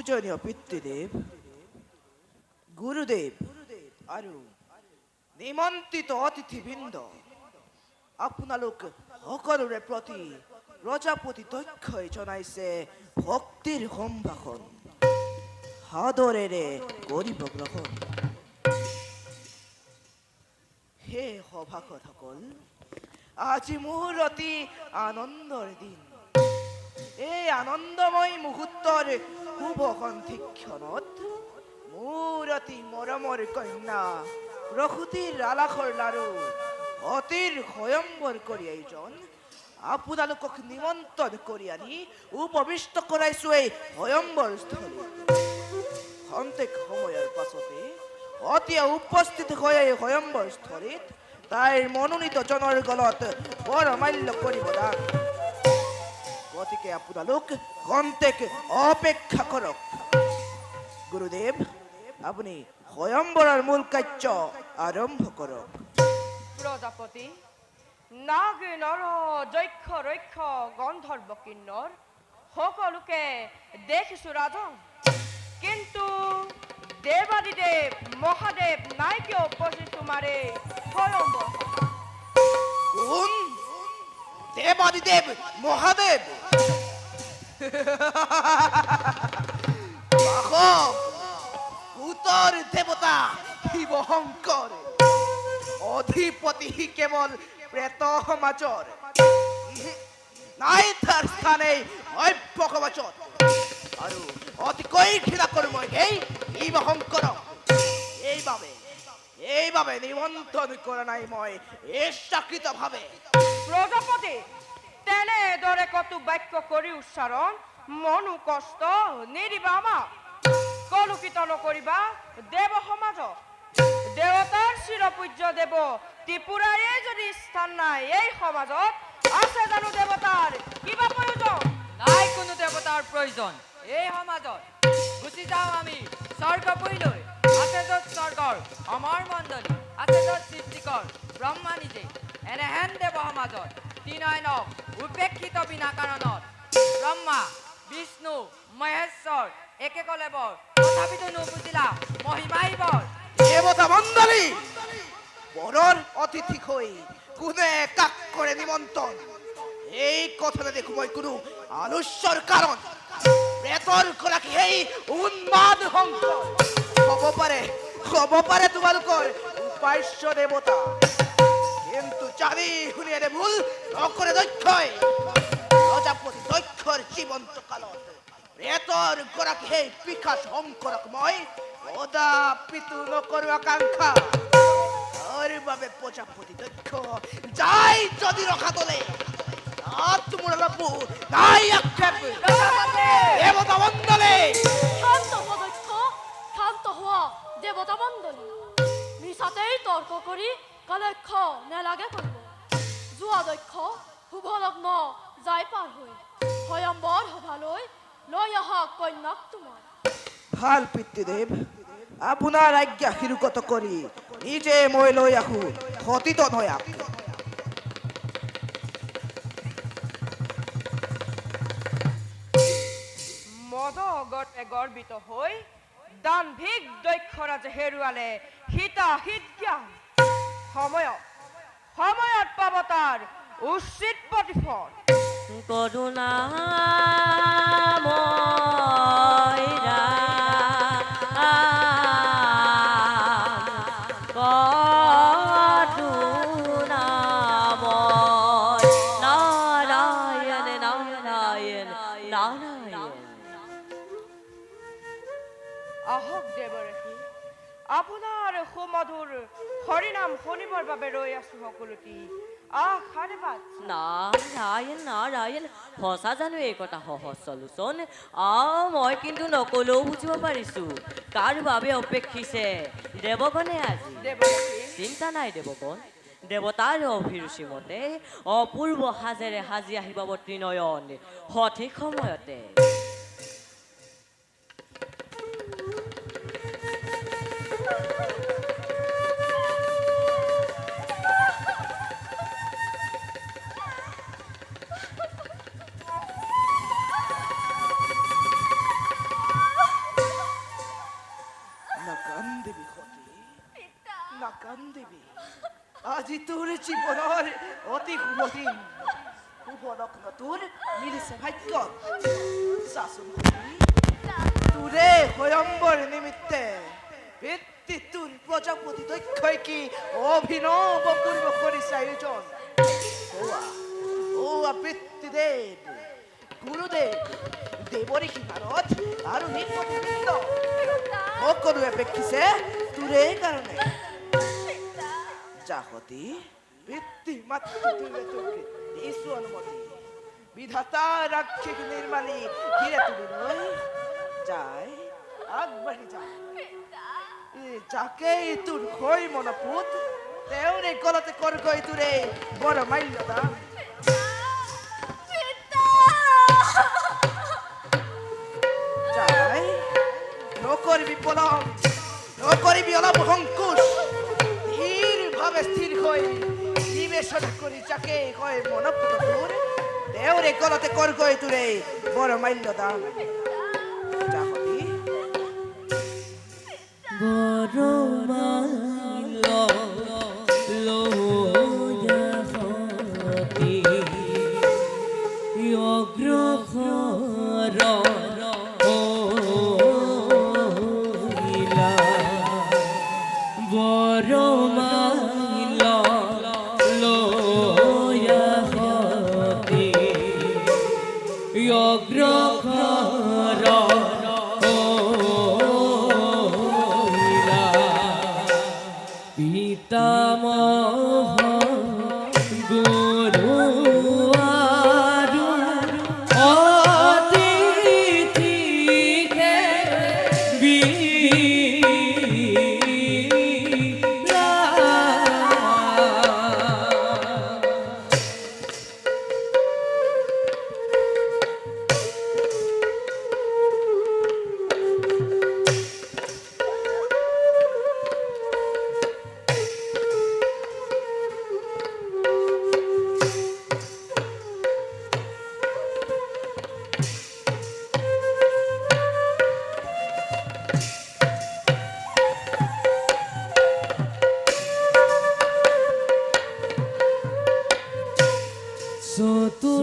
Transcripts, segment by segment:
পূজনীয় পিতৃদেব, গুৰুদেব আৰু নিমন্ত্ৰিত অতিথিবৃন্দ, আপোনালোক সকলোৰে প্ৰতি প্ৰজাপতি দক্ষই জনাইছে ভক্তিৰ সম্ভাষণ। সাদৰেৰে কৰিব গ্ৰহণ। হে সভাসদসকল, আজি মোৰ অতি আনন্দৰ দিন। এই আনন্দময় মুহূৰ্তৰ শুভ সন্ধিক্ষণত মোৰ অতি মৰমৰ কন্যা প্ৰসূতিৰ আলাসৰ লাৰু অতিৰ স্বয়ম্বৰ কৰি আয়োজন আপোনালোকক নিমন্ত্ৰণ কৰি আনি উপবিষ্ট কৰাইছো এই স্বয়ম্বৰ স্থলীত। খন্তেক সময়ৰ পাছতে অতি উপস্থিত হৈ এই স্বয়ম্বৰ স্থলীত তাইৰ মনোনীত জনৰ গলত বৰমাল্য কৰিব দান। গতিকে আপোনালোক খন্তেক অপেক্ষা কৰক। গুৰুদেৱ, আপুনি স্বয়ম্বৰৰ মূল কাৰ্য আৰম্ভ কৰক। প্ৰজাপতি, নাগ নৰ যক্ষ ৰক্ষ গন্ধৰ্ব কিন্নৰ সকলোকে দেখিছো ৰাজন, কিন্তু দেৱাদিদেৱ মহাদেৱ নাই কিয় উপস্থিত তোমাৰ এই স্বয়ম্বৰ? কোন দেৱাদিদেৱ মহাদেৱ? ভূতৰ দেৱতা শিৱশংকৰ, অধিপতি কেৱল প্ৰেত সমাজৰ, নাই তাৰ স্থানে অভ্য সমাজত। আৰু অতিকৈ ঘৃণা কৰো মই সেই শিৱশংকৰক। এইবাবে নিমন্ত্ৰণ কৰা নাই মই ইচ্ছাকৃত ভাৱে। প্ৰজাপতি, তেনেদৰে কতো বাক্য কৰি উচ্চাৰণ মনো কষ্ট নিদিবা আমাক। কলুষিত নকৰিবা দেৱ সমাজক। দেৱতাৰ চিৰপূজ্য দেৱ ত্ৰিপুৰাৰে যদি স্থান নাই এই সমাজত, আছে জানো দেৱতাৰ কিবা প্ৰয়োজন? নাই কোনো দেৱতাৰ প্ৰয়োজন এই সমাজত। গুচি যাওঁ আমি স্বৰ্গপুৰীলৈ। আছে য'ত স্বৰ্গৰ অমৰ মণ্ডলী, আছে য'ত সৃষ্টিকৰ ব্ৰহ্মা নিজে। এনেহেন দেৱ সমাজত ত্ৰিনয়নক উপেক্ষিত বিনা কাৰণত ব্ৰহ্মা বিষ্ণু মহেশ্বৰ একে কলেবৰ, তথাপিতো নুবুজিলা মহিমাই বৰ। দেৱতা মণ্ডলী, বৰৰ অতিথি হৈ কোনে কাক কৰে নিমন্ত্ৰণ? এই কথাতে দেখো মই কোনো আলস্যৰ কাৰণ। প্ৰেতৰ গৰাকী সেই উন্মাদ শংকৰ হ'ব পাৰে তোমালোকৰ উপাস্য দেৱতা, কিন্তু জানি শুনি এনে ভুল নকৰে দক্ষই। প্ৰজাপতি দক্ষৰ জীৱন্ত কালত প্ৰেতৰ গৰাকী সেই পিশাচ শংকৰক মই কদাপিতো নকৰো আকাংক্ষা। তাৰ বাবে প্ৰজাপতি দক্ষ যাই যদি ৰখা তলে, তাত মোৰ অলপ নাই আক্ষেপ। দেৱতা মণ্ডলী, শান্ত হ দক্ষ, শান্ত হোৱা দেৱতা মণ্ডলী। মিছাতেই তৰ্ক কৰি কালক্ষ নেলাগে কৰিব। যোৱা দক্ষ, শুভ লগ্ন যাই পাৰ হৈ স্বয়ম্বৰ সভালৈ লৈ অহা কন্যাক তোমাৰ। ভাল পিতৃদেৱ, আপোনাৰ আজ্ঞা শিৰোগত কৰি নিজে মই লৈ আহো সতীত নয়াক। মদগতে গৰ্বিত হৈ দাম্ভিক দক্ষৰাজে হেৰুৱালে হিতাহিত জ্ঞান। সময়ত পাব তাৰ উচিত প্ৰতিফল। কৰুণাময় কৰুণাময় নাৰায়ণ নাৰায়ণ নাৰায়ণ। আহক দেৱৰসী, আপোনাৰ সুমধুৰ হৰিনাম শুনিবৰ বাবে ৰৈ আছো সকলোটি। নারায়ণ নারায়ণ, সঁচা জানো এই কথা সহজ চলোচোন? মই কিন্তু নকলেও বুজিব পাৰিছো কাৰ বাবে অপেক্ষিছে দেৱগণে আজি। চিন্তা নাই দেৱগণ, দেৱতাৰ অভিৰুচি মতে অপূৰ্ব সাজেৰে সাজি আহিব ত্ৰিনয়ন সঠিক সময়তে। আজি তোৰ জীৱনৰ অতি শুভদিন শুভ লগ্ন তোৰ মিলিছে ভাগ্য চাচোন তোৰে স্বয়ম্বৰ নিমিত্তে পিতৃ তোৰ প্ৰজাপতি দক্ষই কি অভিনৱ পূৰ্ব কৰিছে আয়োজন পিতৃদেৱ গুৰুদেৱ দেৱৰী নাৰদ আৰু নিত্যবৃন্দ সকলোৱে দেখিছে তোৰে কাৰণে জাহতি পিতৃ মাতৃ ঈশ্বৰ অনুমতি বিধাতা ৰাক্ষিক নিৰ্মালী ঘিৰে তুলিলৈ যায় আগবাঢ়ি যায় যাকে তোৰ হৈ মনপুত তেওঁৰে গলতে কৰগৈ তোৰে বৰ মাল্যদান যায় নকৰিবি পলম নকৰিবি অলপ সংকোচ ধীৰভাৱে স্থিৰ হৈ নিবেচন কৰি যাকে হয় মনপুত তোৰ তেওঁৰে গলতে কৰগৈ তোৰে বৰ মাল্যদান জাহতি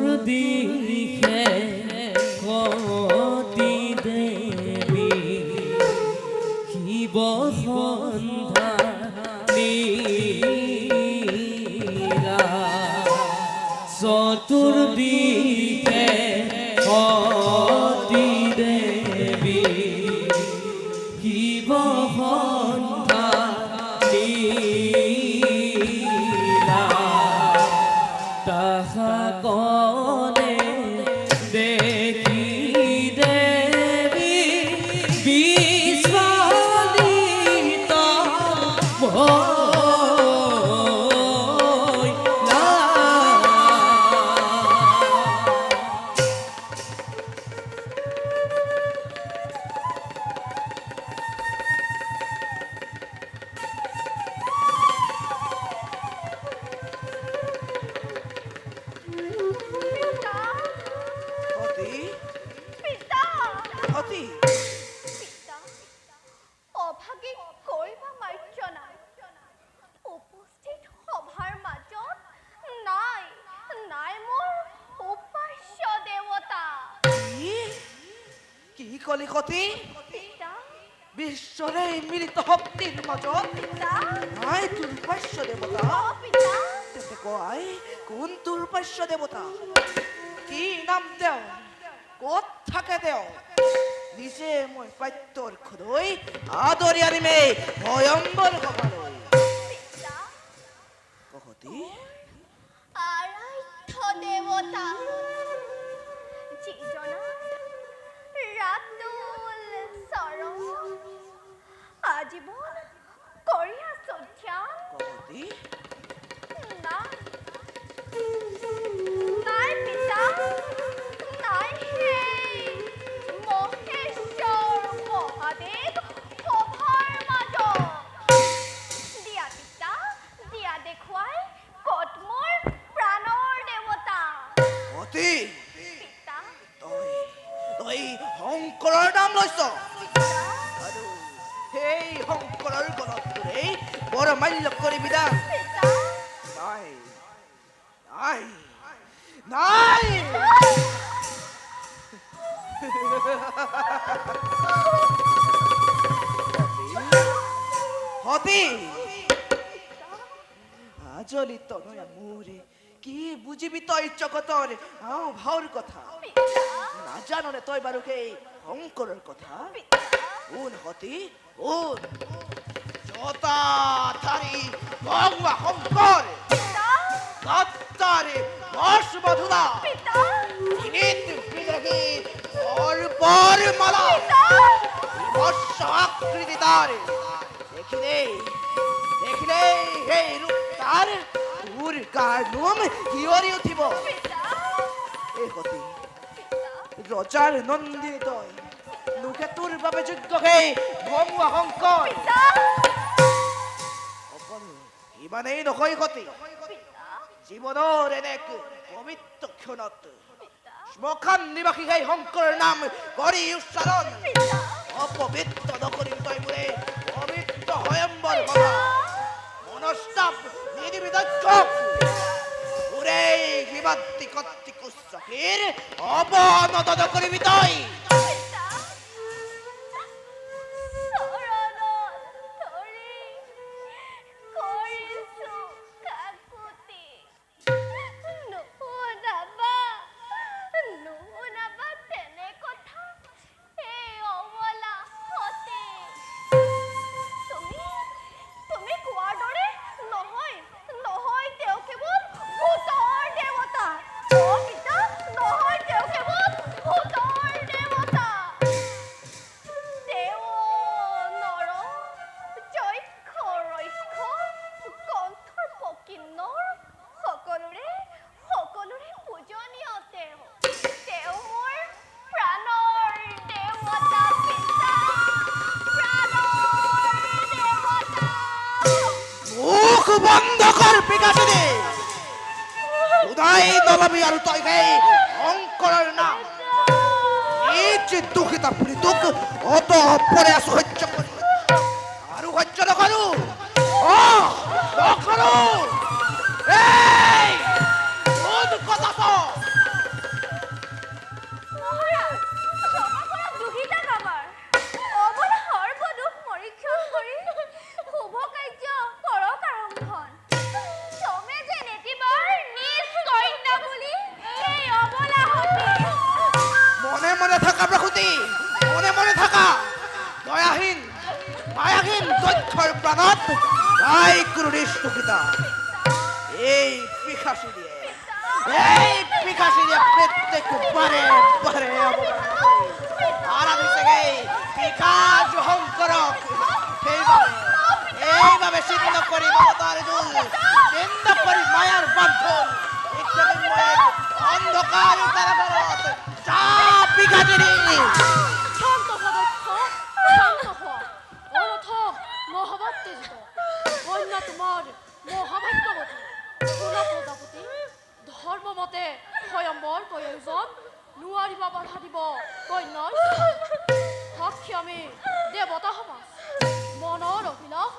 চতুর্দিকে কতি দেবী শিব সন্ধ্যা লীলা চতুর্দিকে কতি দেবী শিব সন্ধ্যা লীলা তাহা কনে দেখি দেবী বিস্ফালিত ভইলা। অতি অভাগী কৰিবা মাৰ্জনা উপস্থিত সভাৰ মাজত নাই নাই মোৰ উপাস্য দেৱতা কি কলি সতী পিতা বিশ্বৰে মিলিত শক্তিৰ মাজত পিতা নাই তোৰ উপাস্য দেৱতা অ পিতা তেন্তে কয় কোন তোৰ উপাস্য দেৱতা কি নাম তেওঁ ক'ত থাকে তেওঁ নিজে মই প্ৰত্যৰ্শ লৈ আদৰি আনিমে ভয়ম্বৰ সভালৈ পিতা কহতি আৰাধ্য দেৱতা যিজনা ৰাতুল চৰণ আজীৱন কৰি আছো ধ্যান কহতি নাই নাই পিতা নাই সেই মহেশ্বৰ মহাদেৱ সভাৰ মাজত দিয়া পিতা দিয়া দেখুৱাই ক'ত মোৰ প্ৰাণৰ দেৱতা অতি পিতা তই তই শংকৰৰ নাম লৈছ পিতা আৰু সেই শংকৰৰ গলত তোৰে বৰ মাল্য কৰি বিধান পিতা নাই নাই নাই হতি আজলি তনয়া মোরে কি বুঝিবি তই জগতর ভাওর কথা না জানো রে তই বারুকে শঙ্করের কথা উন হতি উন জটাধারী ভগবা শঙ্কর দত্তারে বর্ষ বধুরা বিনীত বিদেহী পর মালা বর্ষ আকৃতি তার দেখিলে হে রূপ তার তোর কানুম হিয়রি উঠিব এ হতি রজার নন্দিনী তই লোকে তোর বাবে যোগ্য হে ভগবা শঙ্কর অকল ইমানেই নহয় গতি জীৱনৰ এনেক পবিত্ৰ ক্ষণত শ্মশান নিবাসী সেই শংকৰৰ নাম কৰি উচ্চাৰণ অপবিত্ৰ নকৰিম তই মোৰে পবিত্ৰ স্বয়ম্বৰ বাবা মনস্তাপ নিদিবি দক্ষক মোৰে বিবাদী কৰ্তৃক উচ্চকীৰ অৱনত নকৰিবি তই বন্ধ কৰ পিকাসিনী উদয় নবমী আৰ তই হে শঙ্কৰৰ নাম নিজ দুখিতা পুৰি দুখ অত পৰে সহ্য কৰি আৰ সহ্য নকৰো নকৰো এই কোন কথা তো মনে থাকা দয়াহীন মায়াহীন দক্ষর প্রাণত তাই করুণিস দুঃখিতা এই পিখাসি দিয়ে প্রত্যেক বারে বারে আরাধিছে গে পিখাস শঙ্করক এইভাবে সিদ্ধ করি মমতার দুল সিদ্ধ করি মায়ার বান্ধন অন্ধকার কারাগারত যা পিখাসিনী শান্ত হ দক্ষ শান্ত হ অনথ মহাবাত্তেজিত কন্যা তোমার মহাভাগ্যবতী শুনা প্ৰজাপতি ধৰ্মমতে স্বয়ম্বৰ প্ৰয়োজন নোৱাৰিবা বাধা দিব কন্যাৰ সাক্ষী আমি দেৱতা সমাজ মনৰ অভিলাষ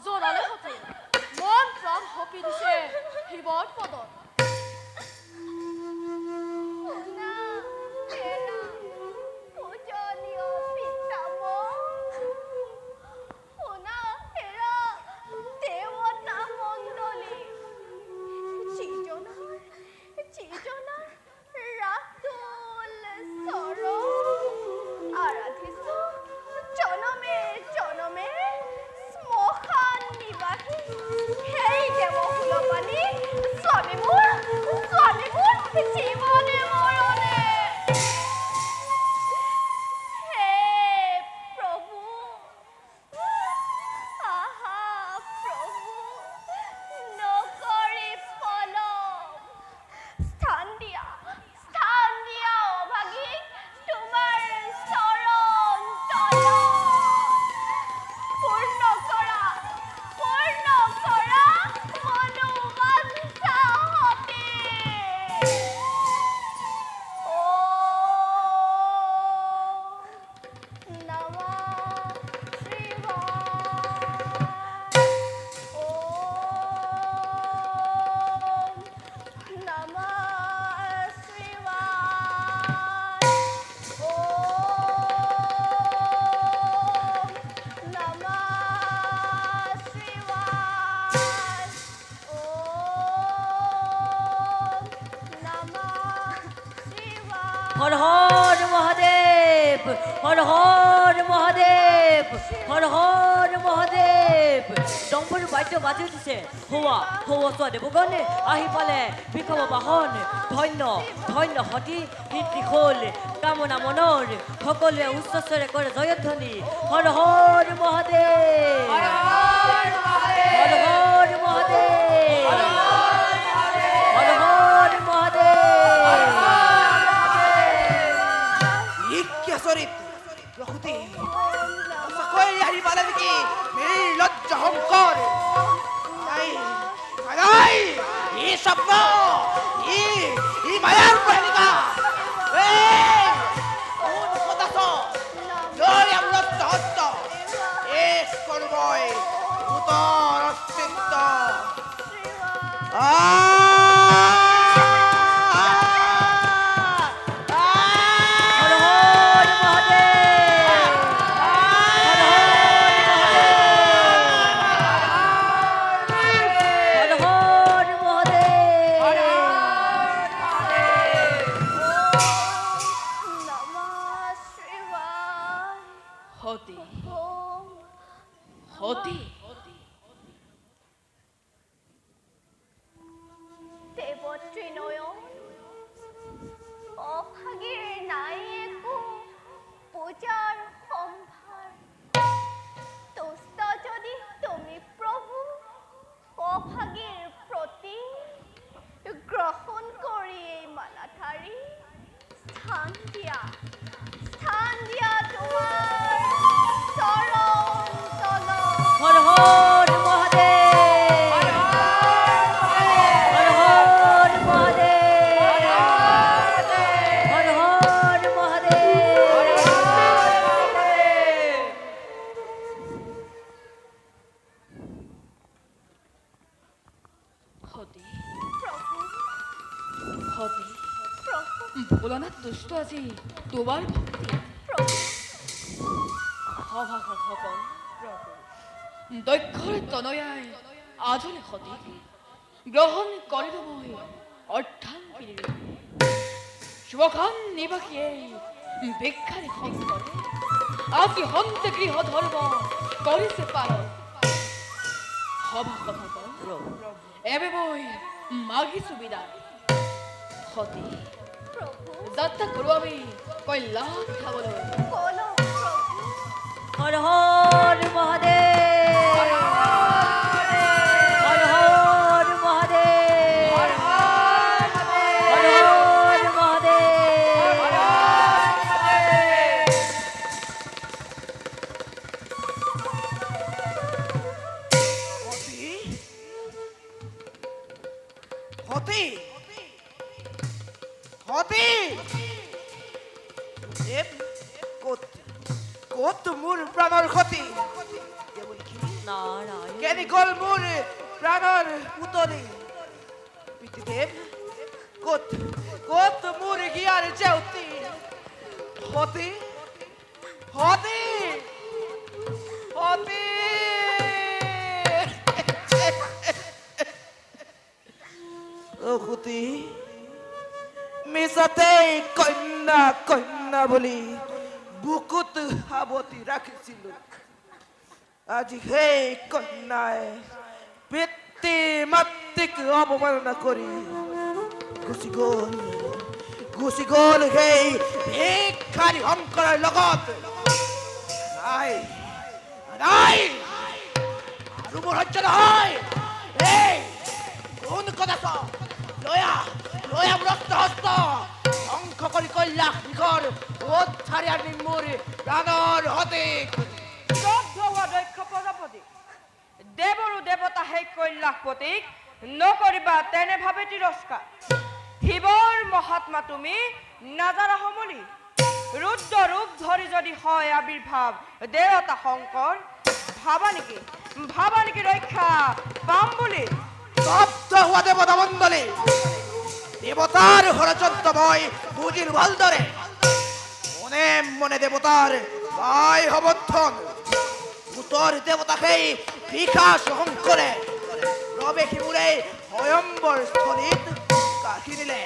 জনালে সতি মন প্ৰাণ সপি দিছে শিৱৰ পদত Hey, devo, Hulapani, Swami Moon. Har Har Mahadev, Har Har Mahadev, Har Har Mahadev. ডম্বৰু বাদ্য বাজি উঠিছে। হোৱা হোৱা চোৱা দেৱগণে আহি পালে বিষম বাহন। ধন্য ধন্য সতী ত্ৰিশূল কামনা মনৰ সকলোৱে উচ্চস্বৰে কৰে জয়ধ্বনি। হৰ হৰ মহাদেৱ, হৰ হৰ মহাদেৱ, হৰ হৰ মহাদেৱ। ইক্যা চৰিত ৰঘুতি সঁচাকৈ আহি পালে নেকি নিৰ্লজ্জ শংকৰ? নাই নাই, ই স্বপ্ন, ই মায়াৰ প্ৰহেলিকা। কোন সদাস লৈ আমলত হস্ত এক কৰো মই ভূতৰ অস্তিত্ব। হৰ হৰ মহাদেৱ, হৰ হৰ মহাদেৱ। নমঃ শিৱায়। সতী ওম সতী দেৱত্ৰী নয়ন, অভাগীৰ নাই একো পূজাৰ সম্ভাৰ। তুষ্ট যদি তুমি প্ৰভু, অভাগীৰ প্ৰতি গ্ৰহণ কৰি এই মালাধাৰী স্থান দিয়া তোমাৰ চৰণ তলত। হৰ হৰ মহাদেৱ, হৰ হৰ মহাদেৱ, হৰ হৰ মহাদেৱ। সতী প্ৰভু সতী প্ৰভু ভোলানাথ দুষ্ট আজি তোমাৰ ভক্তি প্ৰভু সভাসদসকল দক্ষৰ তনয়াই আজলে সতী গ্ৰহণ কৰিব মই অৰ্ধাংগিনী শুভখান নিবাসীয়ে ভিক্ষাৰী শংকৰে আজি হন্তে গৃহ ধৰ্ম কৰিছে পালন। সভাসদসকল এবে মই মাগিছো বিদায়। সতী প্ৰভু যাত্ৰা কৰো আমি কল্যাণ ধামলৈ। কলো প্ৰভু হৰ হৰ মহাদেৱ, হৰ হৰ মহাদেৱ, হৰ হৰ মহাদেৱ। হতি হতি ক'ত ক'ত মোৰ প্ৰাণৰ ক্ষতি? নাৰায়ণ কেনি গ'ল মোৰ প্ৰাণৰ পুতলি? পিতৃদেৱ ক'ত ক'ত মোৰ হিয়াৰ জেউতি? হতি হতি হতি অসুতি মিছাতেই কন্যা কন্যা বুলি বুকুত সাৱটি ৰাখিছিলো। আজি সেই কন্যাই পিতৃ মাতৃক অৱমাননা কৰি গুচি গ'ল সেই ভিক্ষাৰী শংকৰৰ লগত। নাই নাই আৰু মোৰ সহ্য নহয়। এই কোন কদাচ লয়া লয়া মূৰত হস্ত ধ্বংস কৰি কল্যাণ ঘৰ উদ্ধাৰি আনি মোৰ প্ৰাণৰ সতীক। শ্ৰদ্ধ হোৱা দক্ষ প্ৰজাপতি, দেৱৰো দেৱতা সেই কৈলাসপতিক নকৰিবা তেনে ভাবে তিৰস্কাৰ। শিৱৰ মহাত্মা তুমি নাজানা সমলি, ৰুদ্ৰ ৰূপ ধৰি যদি হয় আবিৰ্ভাৱ দেৱতা শংকৰ, ভাবা নেকি ৰক্ষা পাম বুলি? স্তব্ধ হোৱা দেৱতা মণ্ডলী, দেৱতাৰ ষড়যন্ত্ৰ মই বুজিল ভালদৰে। মনে মনে দেৱতাৰ বাই সমৰ্থন, ভূতৰ দেৱতা সেই বিকাশ শংকৰে প্ৰৱেশী মোৰে স্বয়ম্বৰ স্থলীত গাঠি দিলে।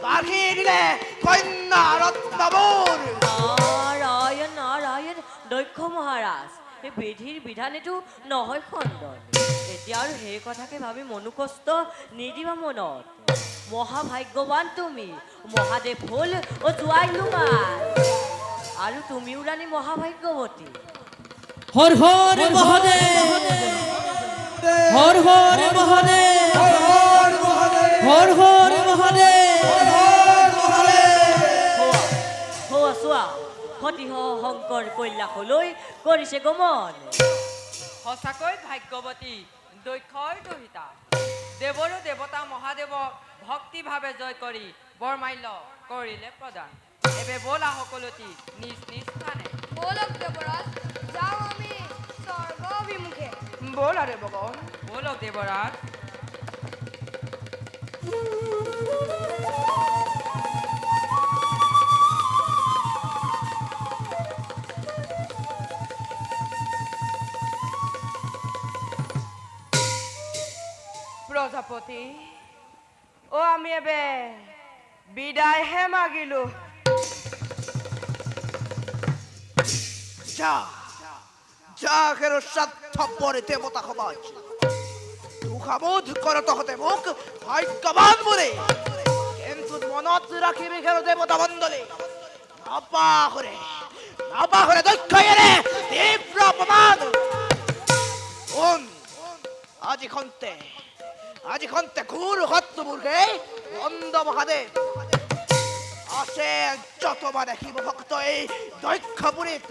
গাখীৰ দিলে কন্যা ৰত্নবোৰ। নাৰায়ণ নাৰায়ণ দক্ষ মহাৰাজ, এই বিধিৰ বিধানেতো নহয় খণ্ডন। এতিয়া আৰু সেই কথাকে ভাবি মনো কষ্ট নিদিবা মনত। মহাভাগ্যৱান তুমি, মহাদেৱ হ'ল অ জোৱাই তোমাৰ, আৰু তুমিও ৰাণী মহাভাগ্যৱতী। হৰ হৰ মহাদেৱ, হৰ হৰ মহাদেৱ, হৰ হৰ মহাদেৱ। হোৱা চোৱা, সতীহ শংকৰ কৈলাসলৈ কৰিছে গমন। সঁচাকৈ ভাগ্যৱতী দক্ষৰ দুহিতা। দেৱৰো দেৱতা মহাদেৱক ভক্তিভাৱে জয় কৰি বৰমাল্য কৰিলে প্ৰদান। এবে বলা সকলোটি নিজ নিজ স্থানে। বলক দেৱৰাজ, যাওঁ আমি স্বৰ্গ অভিমুখে। ব'লা দেৱগণ। বলক দেৱৰাজ। প্ৰজাপতি, অ আমি এবে বিদায়হে মাগিলো। যা যা হেরো স্বার্থপরে দেবতা সমাজ, দুঃখাবোধ করো তহতে মুখ ভাগ্যবান বলে, কিন্তু মনত রাখিবি হেরো দেবতা মণ্ডলী, নাপাহরে দক্ষ এরে তীব্র অপমান। আজি খন্তে ঘুর হত্যমূর্খে বন্দ মহাদেব আছে যতবারে শিব ভক্ত এই দক্ষপুরীত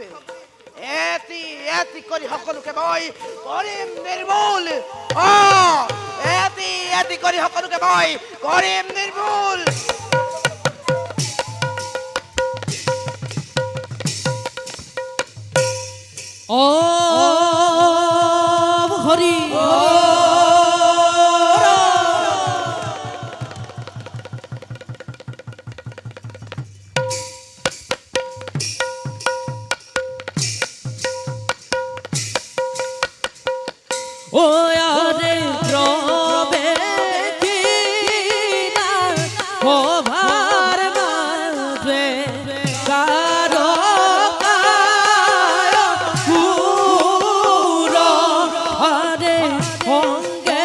এটি এটি কৰি সকলোকে মই কৰিম নিৰ্মূল। এটি এটি কৰি সকলোকে মই কৰিম নিৰ্মূল। ওম হরি ও আরে প্রবে কিনা ও ভার মাঝে কারো কায় পুরো আরে অঙ্গে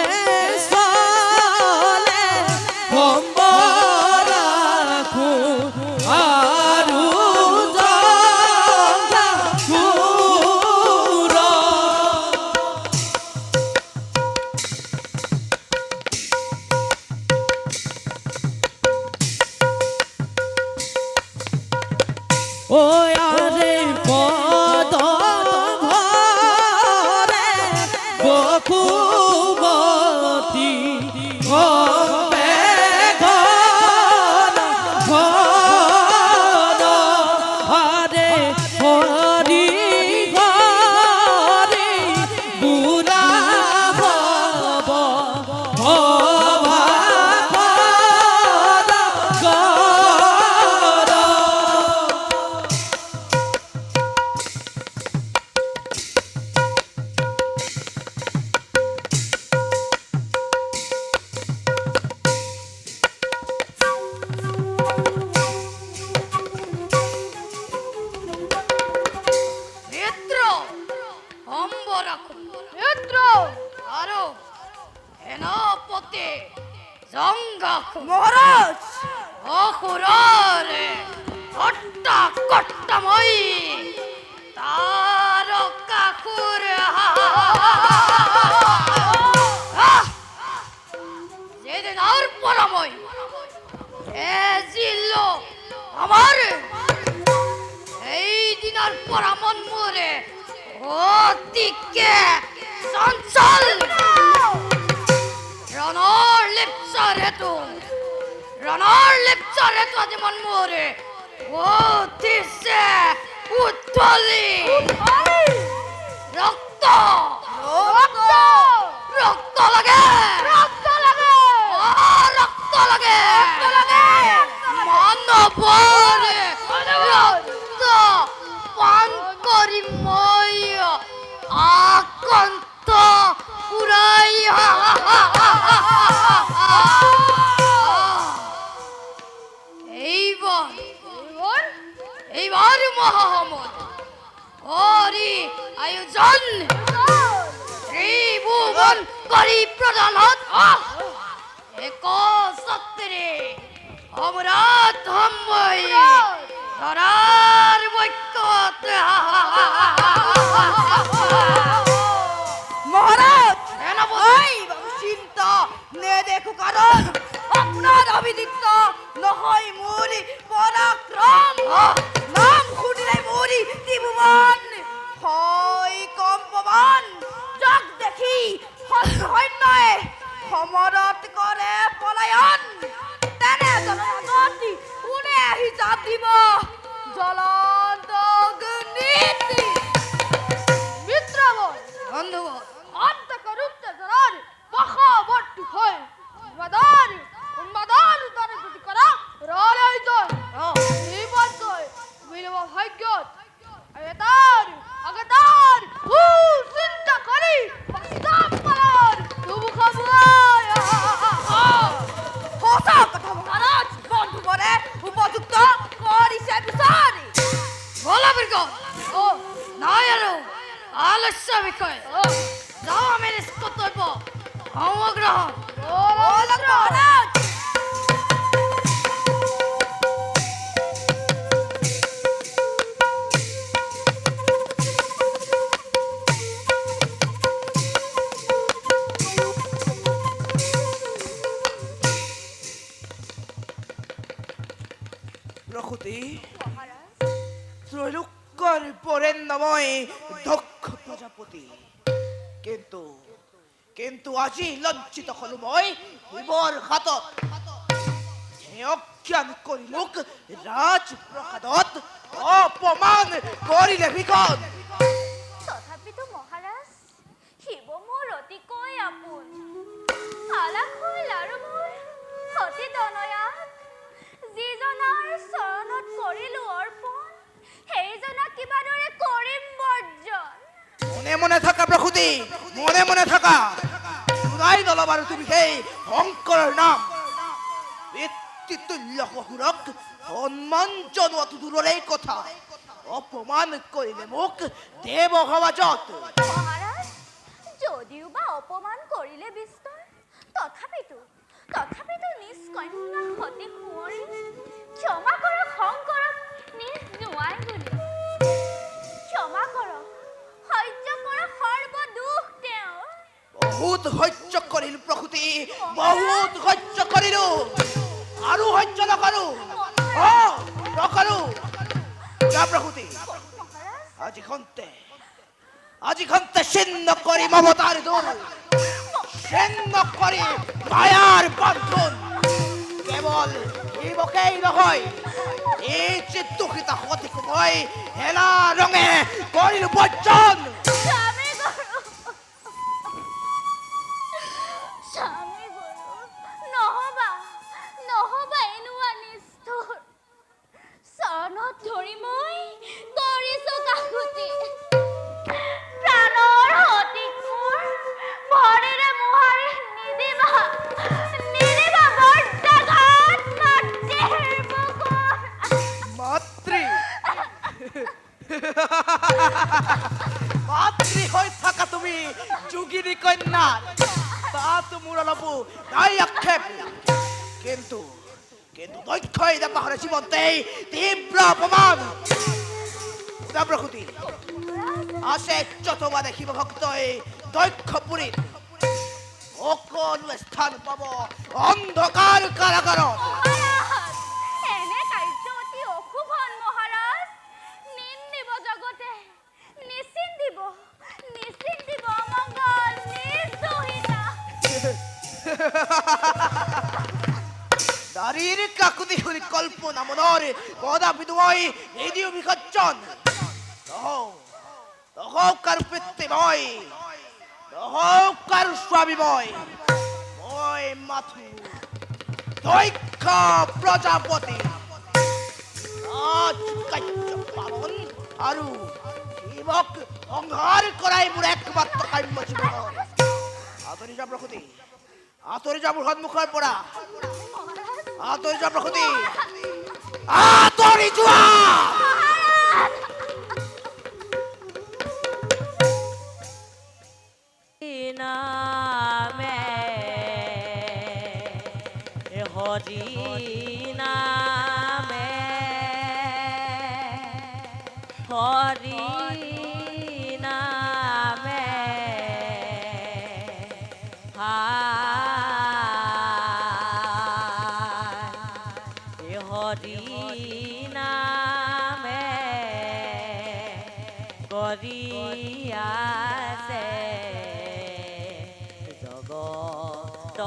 সলে সম্বরা খু আরু জঙ্গা পুরো ও আরে পদ ভরে বকুবতী কবে ঘন ঘন আরে হরি হরি বুড়া ভব ভবা গর নেত্র অম্বরাখু, নেত্র আরো হেনপতে জঙ্গাখু। মহারাজ অখুরারে হট্টা কট্টাময়ী তারকাখুর যেদিন আর পরাময় এ জিল্ল আমার এই দিনার পরামন মোরে অতিকে চঞ্চল রণর লিপ্সার হেতু আজি মন মোরে অতিশে উত্তলি রক্ত রক্ত রক্ত লাগে রক্ত লাগে রক্ত লাগে মানবরে রক্ত পান করি মই আকন্ত পুরাই মহামত হরি আয়োজন ত্রিভুবন করি প্রধানত এক সত্যরে অমরাত হম্বই ধরার বৈকত মহারাজ ওই চিন্তা নে দেখো কারণ আপনার অভিযুক্ত নহয় মুরি পরাক্রম নাম শুনিলে মুরি ত্রিভুবন হয় কম্পমান যাক দেখি সৈন্যই সমৰত কৰে পলায়ন তেনে জনগতি কোনে হিচাপ দিব জ্বলন্ত অগ্নিত মিত্রবর বন্ধুবর অন্তকরুপ্ত জরার বখাবট্টু হয় উন্মাদান উত্তরে গতি করা রালাই জয় এই বাদ্যয় বিলব ভাগ্যত এতার আগতার চিন্তা করি বাস্তব পালন তবু খাবুয়ায় সঁচা কথা মহারাজ বন্ধুবৰে উপযুক্ত কৰিছে বিচাৰি বলবীৰ্গ ও নাই আৰু আলস্য বিষয় যাও আমি কৰ্তব্য অগ্ৰহণ মহাৰাজ প্ৰকৃতি ত্ৰৈলোক্যৰ বৰেণ্যময় দক্ষ প্ৰজাপতি কিন্তু কিন্তু আজি লজ্জিত হলো মই শিৱৰ হাতত অজ্ঞান কৰি মোক ৰাজপ্ৰসাদত অপমান কৰিলে বিকট তথাপিতো মহাৰাজ শিৱ মোৰ অতিকৈ আপোন আলাস হ'ল আৰু মোৰ অতি তনয়াত যিজনাৰ চৰণত কৰিলো অৰ্পণ সেইজনা কিবা দৰে কৰিম বৰ্জন মনে মনে থাকা প্ৰসূতি মনে মনে থাকা শুনাই নলবাৰু তুমি সেই শংকৰৰ নাম পিতৃতুল্য শহুৰক সন্মান জনোৱাটো দূৰৰে কথা অপমান কৰিলে মোক দেৱ সমাজত মহাৰাজ যদিও বা অপমান কৰিলে বিস্তৰ তথাপিতো নিজ কন্যা সতী কুঁৱৰী ক্ষমা কৰক শংকৰক নিজ নোৱাই বুলি ক্ষমা কৰক সহ্য কৰক সৰ্ব দুখ তেওঁ বহুত সহ্য কৰিলো প্ৰসূতি বহুত সহ্য কৰিলো আৰু সহ্য নকৰো নকৰো যা প্ৰসূতি আজি খন্তে ছিন্ন কৰি মমতাৰ দোল ছিন্ন কৰি মায়াৰ বন্ধন কেৱল শিৱকেই নহয় এই চিত্তুষিত সতীক মই হেলা ৰঙে কৰিলো বৰ্জন স্বামী গুৰু নহবা এনেকুৱা নিষ্ঠুৰ চৰণত ধৰি মই কৰিছো কাকুতি প্ৰাণৰ সতীক মোৰ ভৰিৰে মোহাৰি নিদিবা বৰ্জাঘাত মাতৃৰ বুকুৰ মাতৃ মাতৃ হৈ থাকা তুমি যোগিনী কন্যা তাতো মোৰ অলপো নাই আক্ষেপ কিন্তু দক্ষই দেৱাহৰ জীৱন্তেই তীব্ৰ অপমান প্ৰসূতি আছে যতবাদে শিৱ ভক্তই দক্ষপুৰীত সকলো স্থান পাব অন্ধকাৰ কাৰাগাৰত মহাৰাজ এনে কাৰ্য অতি অশুভন মহাৰাজ নিন্দিব জগতে নিশ্চিন্তিব অমংগল নিৰ্দোষিতা নাৰীৰ কাকুতি শুনি কল্পনা মনৰ কদাপি মই নিদিও বিসৰ্জন নহওক কাৰো পিতৃ মই নহওক কাৰো স্বামী মই মাথো দক্ষ প্ৰজাপতি কাৰ্য পালন আৰু শিৱক সংহাৰ কৰাই মোৰ একমাত্ৰ কাম্য জীৱন আঁতৰি যা প্ৰসূতি আঁতৰি যা মোৰ সন্মুখৰ পৰা আঁতৰি যা প্ৰসূতি আঁতৰি যোৱা নামে হরি নামে হরি নামে হরি নামে করিয়াছে জগত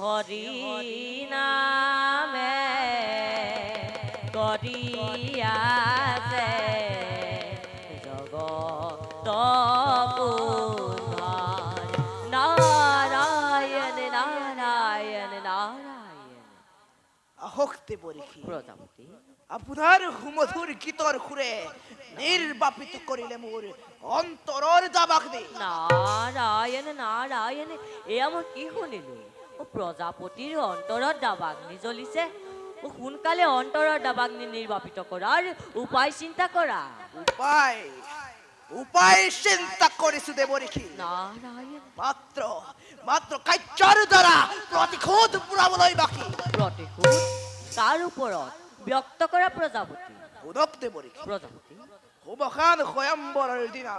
হরি নামে করিয়াছে জগত নারায়ণ নারায়ণ নারায়ণ। আহক্তে বরিখি প্রজাপতি আপনার হুমধুর গীতর খুরে নির্বাপিত করিলে মোর অন্তরর দাবাগ্নি। নারায়ণ নারায়ণ এ আমার কি শুনিলো ও প্ৰজাপতিৰ অন্তৰত দাবাগ্নি জ্বলিছে ও সোনকালে অন্তৰৰ দাবাগ্নি নিৰ্বাপিত কৰাৰ উপায় চিন্তা কৰা। উপায় উপায় চিন্তা কৰিছু দেবৰিখি। নাৰায়ণ মাত্ৰ মাত্ৰ কাৰ্যৰ দ্বাৰা প্ৰতিশোধ পুৰাবলৈ বাকী। প্ৰতিশোধ তাৰ ওপৰত ব্যক্ত কৰা প্ৰজাপতি। উদক দেবৰিখি প্ৰজাপতি শুভখান স্বয়ম্বৰৰ দিনা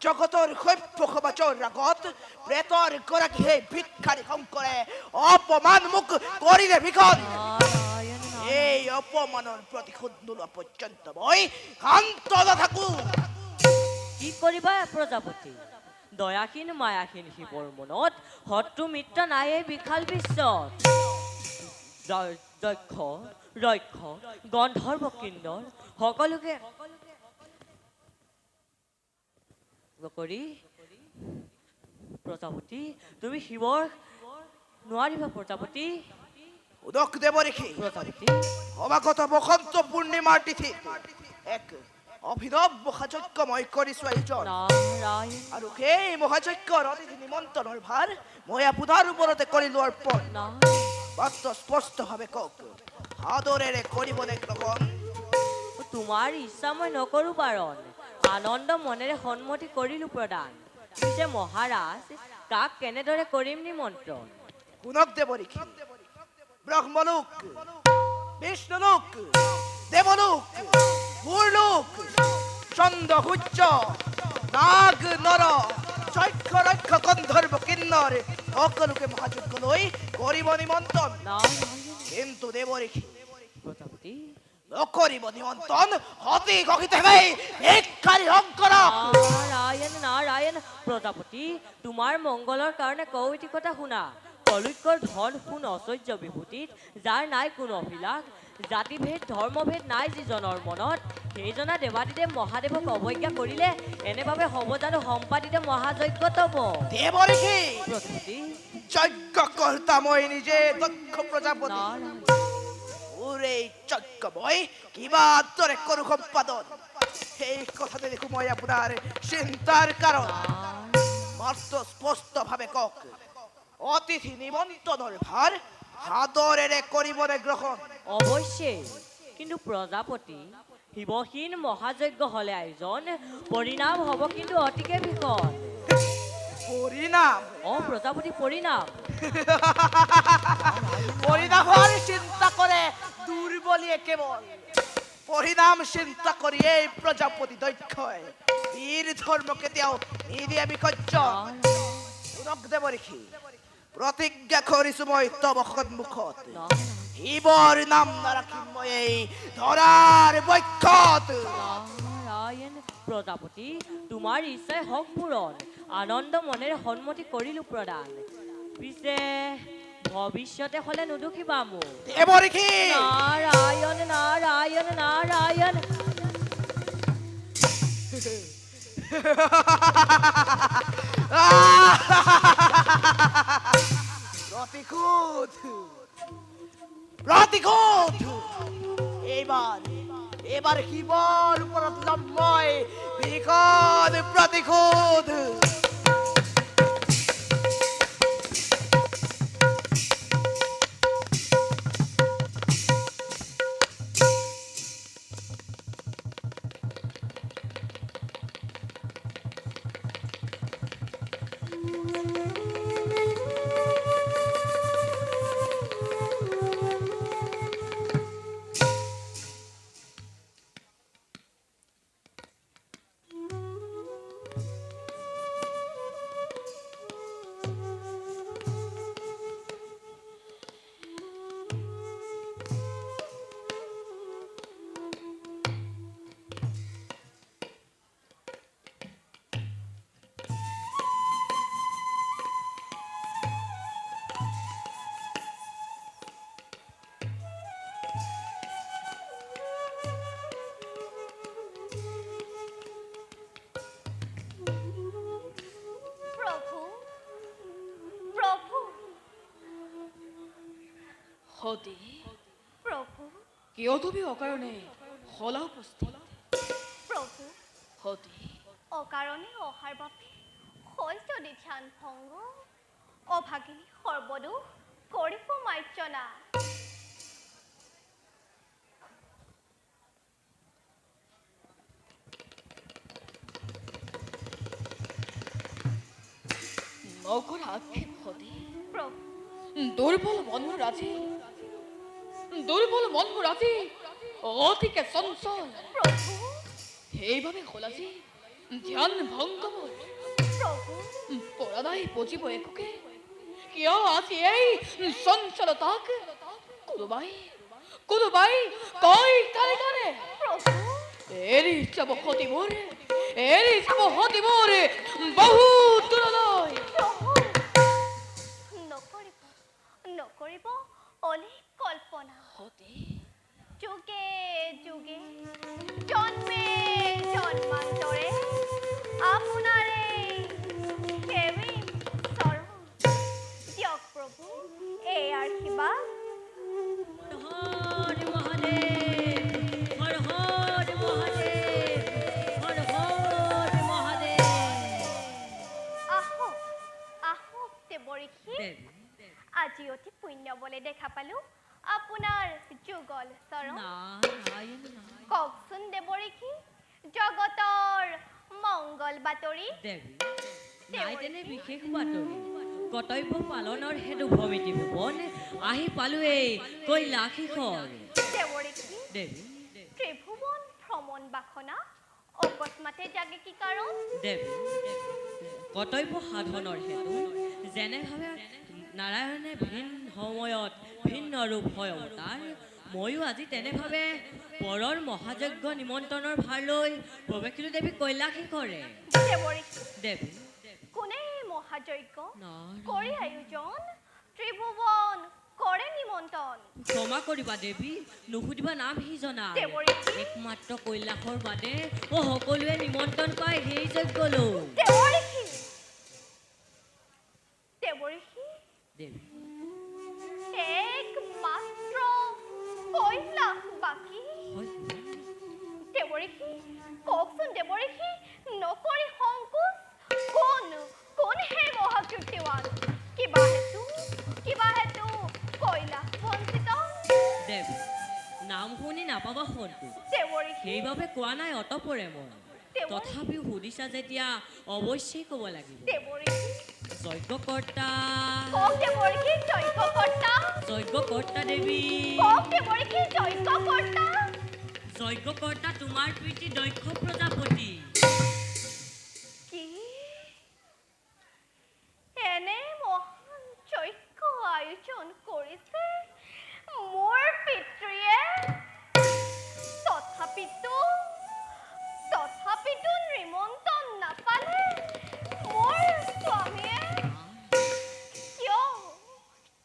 জগতৰ সভ্য সমাজৰ আগত প্ৰেতৰ গৰাকীয়ে ভিক্ষাৰী শংকৰে অপমান মোক কৰিলে ভিখন। নাৰায়ণ এই অপমানৰ প্ৰতিশোধ নোলোৱা পৰ্যন্ত মই শান্ত নাথাকো। কি কৰিবা প্ৰজাপতি? দয়াহীন মায়াহীন শিৱৰ মনত শত্ৰু মিত্ৰ নাই এই বিশাল বিশ্বত। দক্ষ ৰক্ষ গন্ধৰ্ব কিন্নৰ সকলোকে কৰি প্ৰজাপতি তুমি শিৱৰ নোৱাৰিবা প্ৰজাপতি। উদক দেবৰিখি প্ৰজাপতি সমাগত বসন্ত পূৰ্ণিমাৰ তিথি এক অভিনৱ মহাযজ্ঞ মই কৰিছো আয়োজন। নাৰায়ণ আৰু সেই মহাযজ্ঞৰ অতিথি নিমন্ত্ৰণৰ ভাৰ মই আপোনাৰ ওপৰতে কৰিলো অৰ্পণ। নাৰায়ণ মাত্ৰ স্পষ্টভাৱে কওক আদৰেৰে কৰিবনে গ্ৰহণ? তোমাৰ ইচ্ছা মই নকৰো বাৰণ, আনন্দ মনেৰে সন্মতি কৰিলো প্ৰদান। পিছে মহাৰাজ কাক কেনেদৰে কৰিম নিমন্ত্ৰণ? শুনক দেবৰিখি ব্ৰহ্মলোক বিষ্ণুলোক দেৱলোক ভূৰলোক চন্দ্ৰ সূৰ্য নাগ নৰ চক্ষ ৰক্ষ গন্ধৰ্ব কিন্নৰ সকলোকে মহাযজ্ঞলৈ কৰিব নিমন্ত্ৰণ। নাৰায়ণ কিন্তু দেবৰিখি প্ৰজাপতি নকৰিব নিমন্ত্ৰণ অতি গহিতেভাৱে ভিক্ষাৰী শংকৰক। নাৰায়ণ নাৰায়ণ প্ৰজাপতি তোমাৰ মংগলৰ কাৰণে কওঁ এটি কথা শুনা। কলৈকৰ ধন সোণ ঐশ্বৰ্য বিভূতিত যাৰ নাই কোনো অভিলাষ, জাতিভেদ ধৰ্মভেদ নাই যিজনৰ মনত, সেইজনা দেৱাদিদেৱ মহাদেৱক অৱজ্ঞা কৰিলে এনেভাৱে হ'ব জানো সম্পাদিত মহাযজ্ঞ তব? দেবৰিখি প্ৰজাপতি যজ্ঞ কৰ্তা মই নিজে দক্ষ প্ৰজাপতি। নাৰায়ণ মোৰ এই যজ্ঞ মই কিবা দৰে কৰো সম্পাদন। সেই কথাতে দেখো মই আপোনাৰ চিন্তাৰ কাৰণ। মাত্ৰ স্পষ্টভাৱে কওক অতিথি নিমন্ত্ৰণৰ ভাৰ আদৰেৰে কৰিবনে গ্ৰহণ? অৱশ্যেই, কিন্তু প্ৰজাপতি শিৱহীন মহাযজ্ঞ হলে আয়োজন পৰিণাম হ'ব কিন্তু অতিকে ভীষণ। পৰিণাম প্ৰজাপতি পৰিণাম পৰিণামৰ চিন্তা কৰে দুৰ্বলীয়ে কেৱল। পৰিণাম চিন্তা কৰি এই প্ৰজাপতি দক্ষই বীৰ ধৰ্ম কেতিয়াও নিদিয়ে বিসৰ্জন। শুনক দেবৰিখি প্ৰতিজ্ঞা কৰিছো মই তব সন্মুখত শিৱৰ নাম নাৰাখিম মই এই ধৰাৰ বক্ষত। নাৰায়ণ প্ৰজাপতি তোমাৰ ইচ্ছাই হওক পূৰণ, আনন্দ মনেৰে সন্মতি কৰিলো প্ৰদান। পিছে ভৱিষ্যতে হলে নুদুখিবা মোক। দেবৰিখি নাৰায়ণ নাৰায়ণ নাৰায়ণ প্ৰতিশোধ প্ৰতিশোধ এইবাৰ এবাৰ শিৱৰ ওপৰত ল'ম মই ভীষণ প্ৰতিশোধ। সতী প্ৰভু কিয় তুমি অকাৰণে হলা উপস্থিত প্ৰভু সতী অকাৰণে অহাৰ বাবে হ'ল যদি ধ্যান ভংগ অভাগিনী সৰ্বদোষ কৰিব মাৰ্জনা নকৰা আক্ষেপ সতী প্ৰভু দুৰ্বল মনবোৰ আজি অতিকে চঞ্চল প্ৰভু সেইবাবে হ'ল আজি ধ্যান ভংগ মোৰ প্ৰভু পৰা নাই বুজিব একোকে কিয় আজি এই চঞ্চলতাক কোনোবাই কয় কাৰে কাৰে প্ৰভু এৰি যাব সতীবোৰ বহু দূৰলৈ নকৰিব অনেক কল্পনা সতী যুগে যুগে জন্মে জন্মান্তৰে আপোনাৰে সেৱিম চৰণ দিয়ক প্ৰভু এই আশীৰ্বাদ হৰ মহাদেৱ হৰ হৰ মহাদেৱ হৰ হৰ মহাদেৱ আহক আহক দেৱঋষি দেৱী আজি অতি পুণ্য বলে দেখা পালো আপোনাৰ যুগল চৰণ নাৰায়ণ নাৰায়ণ কওকচোন দেৱঋষি জগতৰ মংগল বাতৰি দেৱী নাই তেনে বিশেষ বাতৰি কৰ্তব্য পালনৰ হেতু ভমিতি ভুৱন আহি পালোৱেই কৈলাশিখৰ দেৱঋষি দেৱী ত্ৰিভুৱন ভ্ৰমণ বাসনা অকস্মাতে জাগে কি কাৰণ দেৱী কৰ্তব্য সাধনৰ হেতু যেনেভাৱে নাৰায়ণে ভিন সময়ত ভিন্ন ৰূপ হয় অৱতাৰ ময়ো আজি তেনেভাৱে পৰৰ মহাযজ্ঞ নিমন্ত্ৰণৰ ভাৰ লৈ প্ৰৱেশিলো দেৱী কৈলাশিখৰে দেৱঋষি দেৱী কোনে মহাযজ্ঞ নাৰায়ণ। কৰি আয়োজন ত্ৰিভুৱন কৰে নিমন্ত্ৰণ ক্ষমা কৰিবা দেৱী নুসুধিবা নাম সি জনা দেৱঋষি একমাত্ৰ কৈলাশৰ বাদে সকলোৱে নিমন্ত্ৰণ পায় সেই যজ্ঞলৈ দেৱঋষি দেৱঋষি দেৱী একমাত্ৰ কৈলাশ বাকী হয় দেৱঋষি কওকচোন দেৱঋষি নকৰি সংকোচ কোন হে মহাকীৰ্তিৱান কিবা হেতু কৈলাশ বঞ্চিত দেৱী নাম শুনি নাপাবা সন্তু দেৱঋষি সেইবাবে কোৱা নাই অতপৰে মই দেৱৰী। তথাপিও সুধিছা যেতিয়া অৱশ্যেই ক'ব লাগিব দেৱঋষি যজ্ঞকৰ্তা কওক দেৱঋষি যজ্ঞকৰ্তা যজ্ঞকৰ্তা দেৱী কওক দেৱঋষি যজ্ঞকৰ্তা যজ্ঞকৰ্তা তোমাৰ প্ৰীতি দক্ষ প্ৰজাপতি কি এনে মহান যজ্ঞ আয়োজন কৰিছে মোৰ পিতৃয়ে তথাপিতো নিমন্ত্ৰণ নাপালে মোৰ স্বামীয়ে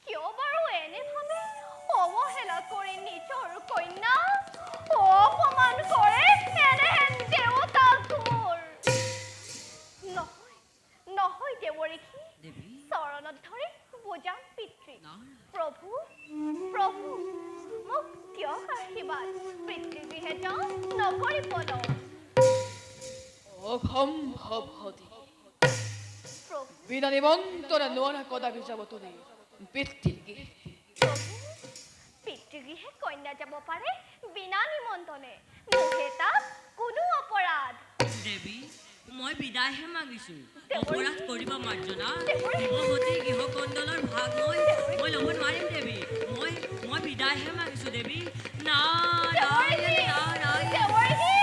কিয় বাৰু এনেভাৱে অৱহেলা কৰি নিজৰ কন্যা অপমান কৰে এনেহেন দেৱতাক মোৰ নহয় দেৱঋষি দেৱী চৰণত ধৰি বুজাম পিতৃ নাৰায়ণ। প্ৰভু মোক দিয়ক আশীৰ্বাদ পিতৃগৃহে যাওঁ নকৰি পলম অসম্ভৱ সতী প্ৰভু বিনা নিমন্ত্ৰণে নোৱাৰা কদাপি যাব তোলে পিতৃগৃহে পিতৃগৃহে কন্যা যাব পাৰে বিনা নিমন্ত্ৰণে নোহে তাত কোনো অপৰাধ দেৱী মই বিদায়হে মাগিছো দেৱৰী। অপৰাধ কৰিবা মাৰ্জনা দেৱৰী। শিৱসতী গৃহকণ্ডলৰ ভাগ মই ল'ব নোৱাৰিম দেৱী মই বিদায়হে মাগিছো দেৱী নাৰায়ণ নাৰায়ণ দেৱঋষি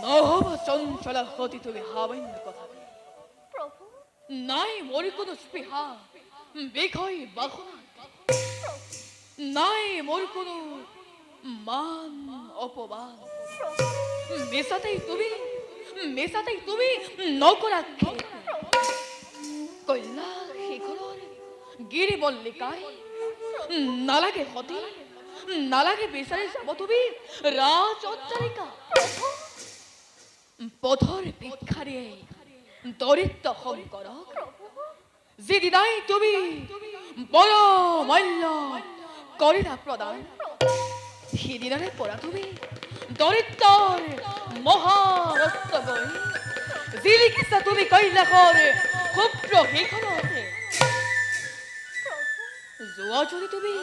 নহব চঞ্চলা সতী তুমি সামান্য কথা প্ৰভু নাই মোৰ কোনো স্পৃহা বিষয় বাসনা প্ৰভু নাই মোৰ কোনো মান অপমান প্ৰভু মিছাতেই তুমি নকৰা কৈলাশিখৰৰ গিৰিমল্লিকাই নালাগে সতী নালাগে বিচাৰি যাব তুমি ৰাজ অট্টালিকা পথৰ ভিক্ষাৰীয়ে দৰিদ্ৰ শংকৰক যিদিনাই তুমি বড় মূল্য কৰিলা প্ৰদান সিদিনাৰে পৰা তুমি দৰিদ্ৰৰ মহাৰত্ন গৈ যি লিখিছা তুমি কৈলাশৰ ক্ষুদ্ৰ সেইখনতে যোৱা যদি তুমি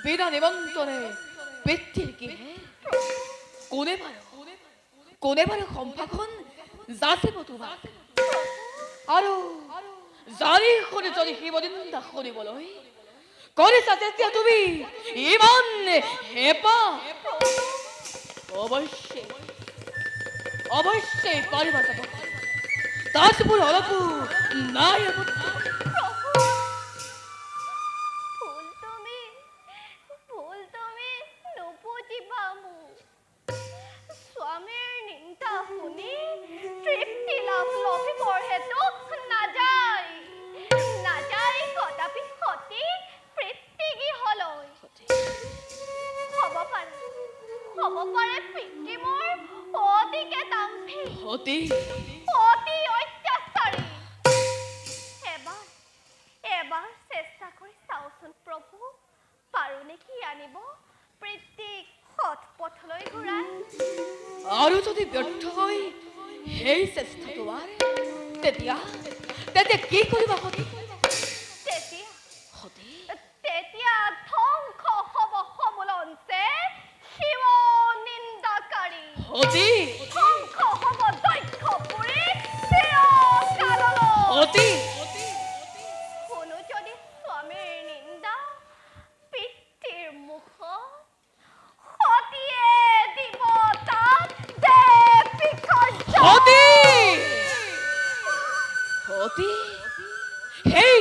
বিনা নিমন্ত্ৰণে পিতৃৰ কিহে কোনে বাৰু সম্ভাষণ যাচিব তোমাক আৰু জানি শুনি যদি শিৱনিন্দা শুনিবলৈ কৰিছা তেতিয়া তুমি ইমান হেঁপাহ অৱশ্যেই পাৰিবা যাব তাত মোৰ অলপো নাই ভুল তুমি নুবুজিবা মোক স্বামীৰ নিন্দা শুনি তৃপ্তি লভিবৰ হেতু নাযায় কদাপি সতী পৃথিগৃহলৈ হ'ব পাৰে পিতৃ মোৰ অতিকে দাম্ভী অতি অত্যাচাৰী এবাৰ চেষ্টা কৰি চাওচোন প্ৰভু পাৰো নেকি আনিব পিতৃক সৎ পথলৈ ঘূৰাই আৰু যদি ব্যৰ্থ হয় সেই চেষ্টা তোমাৰ তেতিয়া কি কৰিবা সতী তেতিয়া ধ্বংস হ'ব সমুলঞ্চে শিৱ নিন্দাকাৰী সতী ধ্বংস হ'ব দক্ষ পুৰী চিৰকাললৈ শুনো যদি স্বামীৰ নিন্দা পিতৃৰ মুখত সতীয়ে দিব তাত দেৱী সতী সেই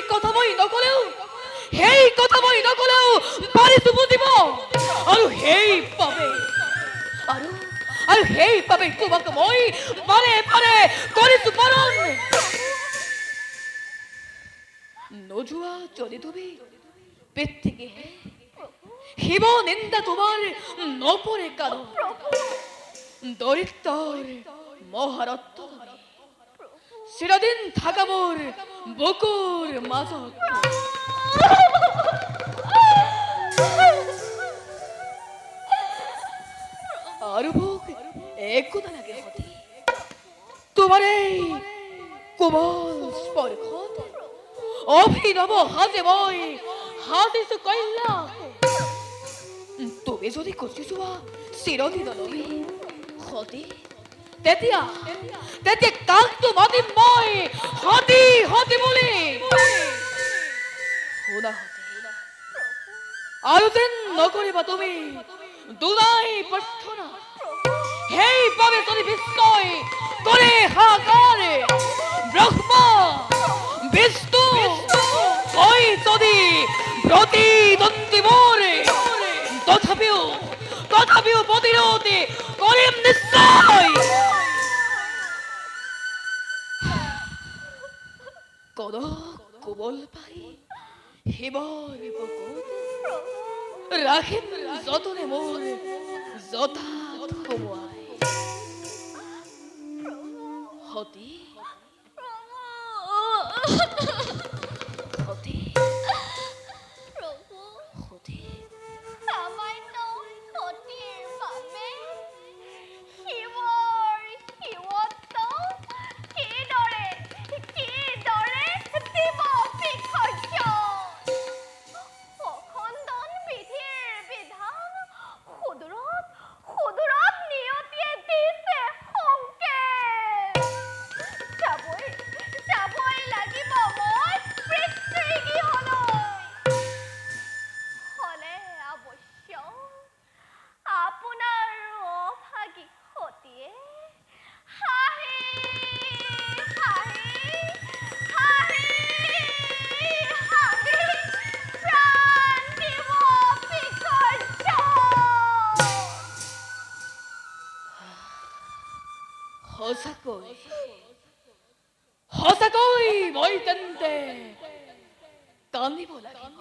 কথা মই নকলেও পাৰিছো বুজিব আৰু সেইবাবে তোমাক মই বাৰে কৰিছো বাৰণ নোযোৱা যদি তুমি পিতৃকে শিৱ নিন্দা তোমাৰ নপৰে কাৰণ দৰিদ্ৰৰ মহাৰত্ন চিৰদিন থাকা মোৰ বুকুৰ মাজত আৰু মোক একো নালাগে সতী তোমাৰ এই কোমল স্পৰ্শত অভিনৱ সাজে মই সাজিছো কৈলাশ তুমি যদি গুচি যোৱা চিৰদিনলৈ সতী তেতিয়া কাকটো মাতিম মই সতী বুলি শুনা সতী আৰু যেন নকৰিবা তুমি দুনাই প্ৰাৰ্থনা সেইবাবে যদি বিষ্ণুই কৰে হাহাকাৰ ব্ৰহ্মা বিষ্ণু হৈ যদি প্ৰতিদ্বন্দ্বী মোৰ তথাপিও প্ৰতিৰোধ কৰিম নিশ্চয় কোমল পাই শিৱৰ বুকুত ৰাখিম যতনে মোৰ যথাত সোমোৱাই সতী সামান্য সতীৰ বাবে শিৱৰ শিৱত্ব কিদৰে দিব বিসৰ্জন অখণ্ডন বিধিৰ বিধান সুদূৰত নিয়তিয়ে দিছে সংকেত যাবই লাগিব মই পিতৃগৃহলৈ হলে অৱশ্য আপোনাৰ অভাগী সতীয়ে হাঁহি প্ৰাণ দিব বিসৰ্জন সঁচাকৈ মই তেন্তে কান্দিব লাগিব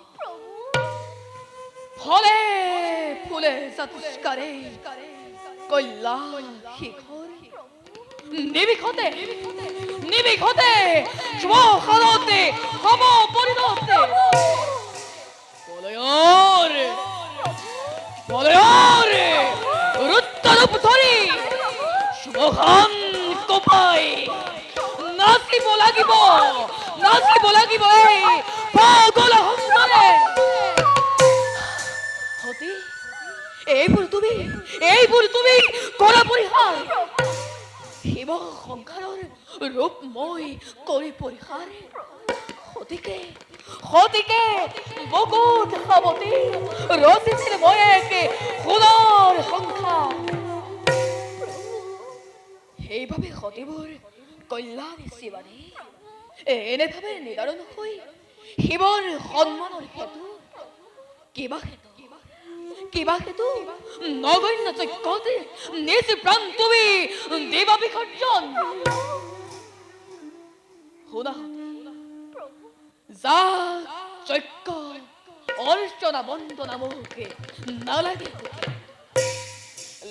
ফলে ফুলে চতুষ্কাৰে কৈলাশ শিখৰ নিমিষতে নিমিষতে শ্মশানতে হব পৰিণত বলয়ৰে বলয়ৰে ৰুদ্ৰৰূপ ধৰি শ্মশান কপাই নাচিব লাগিব এই পাগল সংসাৰে সতী এইবোৰ তুমি কৰা পৰিহাৰ শিৱ সংসাৰৰ ৰূপ মই কৰি পৰিহাৰ সতিকে বহুত সাৱতী ৰচিছিল মই এক সোণৰ সংসাৰ সেইভাৱে সতীবোৰ কল্যাণ শিৱানী এনেভাৱে নিদাৰণ হৈ শিৱৰ সন্মানৰ হেতু কিবা হেতু নগণ্য যজ্ঞত নিজ প্ৰাণ তুমি দিবা বিসৰ্জন শুনা যা যজ্ঞ অৰ্চনা বন্দনা মোক নালাগে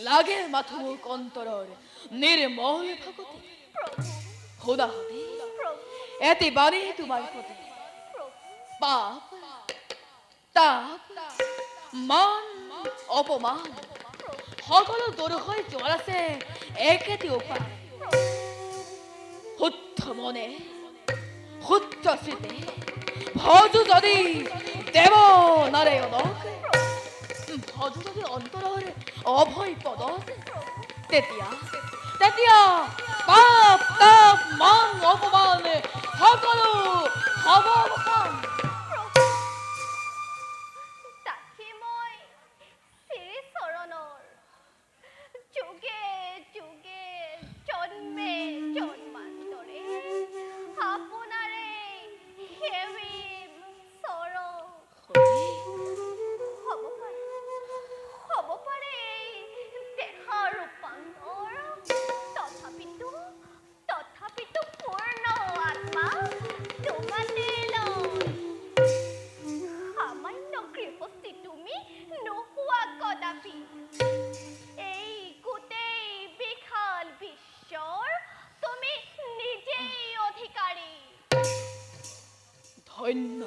লাগে মাথো মোক অন্তৰৰ নিৰ্মল ভগতি শুনা এটি বাণী তোমাৰ প্ৰতি পাপ তাপ মান অপমান সকলো দূৰ হৈ যোৱাৰ আছে একেটি উপায় শুদ্ধ মনে শুদ্ধ চিতে ভজু যদি দেৱ নাৰায়ণক ভজু যদি অন্তৰৰ অভয় পদত তেতিয়া পাপ তাপ মান অপমান সকলো হ'ব অৱসান তাকে মই শ্ৰী চৰণৰ যুগে যুগে জন্মে জন্মান্তৰে আপোনাৰে সেৱিম চৰণ হ'ব পাৰে দেহৰ ৰূপান্তৰ তথাপিতো পূৰ্ণ আত্মা তোমাতে লয় সামান্য কৃপচি তুমি নোহোৱা কদাপি এই গোটেই বিশাল বিশ্বৰ তুমি নিজেই অধিকাৰী ধন্য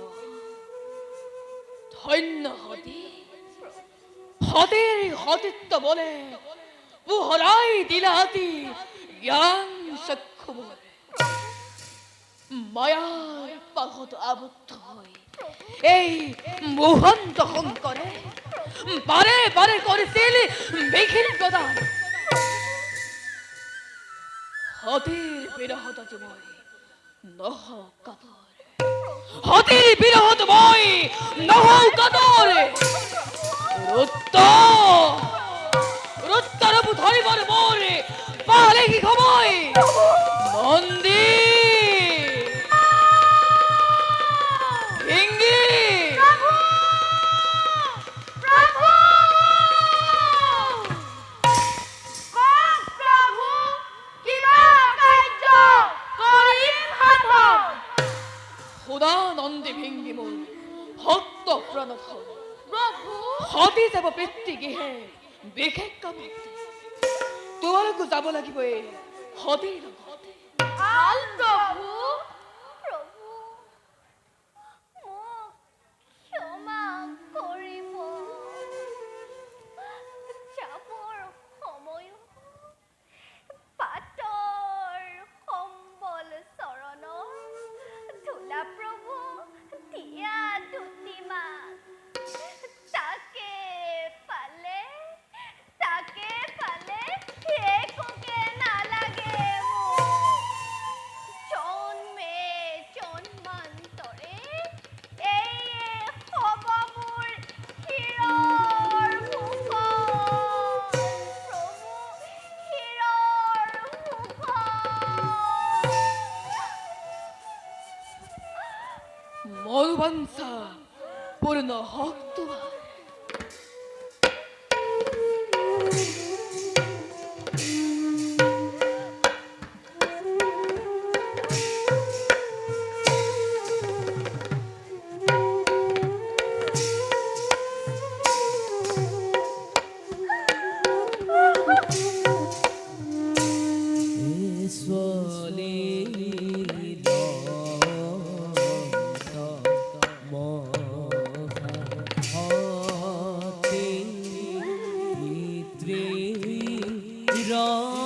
সতীৰ সতীত্ব বলে পোহৰাই দিলা অতি জ্ঞান চক্ষু মায়াৰ পাশত আবদ্ধ হৈ এই মোহন্ত শংকৰে বাৰে কৰিছিল বিঘিন প্ৰদান সতীৰ বিৰহত আজি মই নহওঁ কাতৰ সতীৰ বিৰহত মই নহওঁ কাতৰ ৰুদ্ৰৰূপ ধৰিবৰ মোৰ পালেহি সময় নন্দী হিংগি সুদা নন্দী ভিংগি মোৰ ভক্ত প্ৰণত সতী যাব পিতৃগৃহে বিশেষ কামত তোমালোকো যাব লাগিব এই সতীৰ লগত প্ৰভু মোক ক্ষমা কৰিব যাবৰ সময়ো পাতৰ সম্বল চৰণৰ ধূলা প্ৰভু দিয়া দুটিমান তাকে পালে একোকে নালাগে জন্মে জন্মান্তৰে এই হ'ব মোৰ শিৰৰ মুখ প্ৰভু শিৰৰ মুখ মোৰ বাঞ্ছা পূৰ্ণ হওক তোমাৰ God.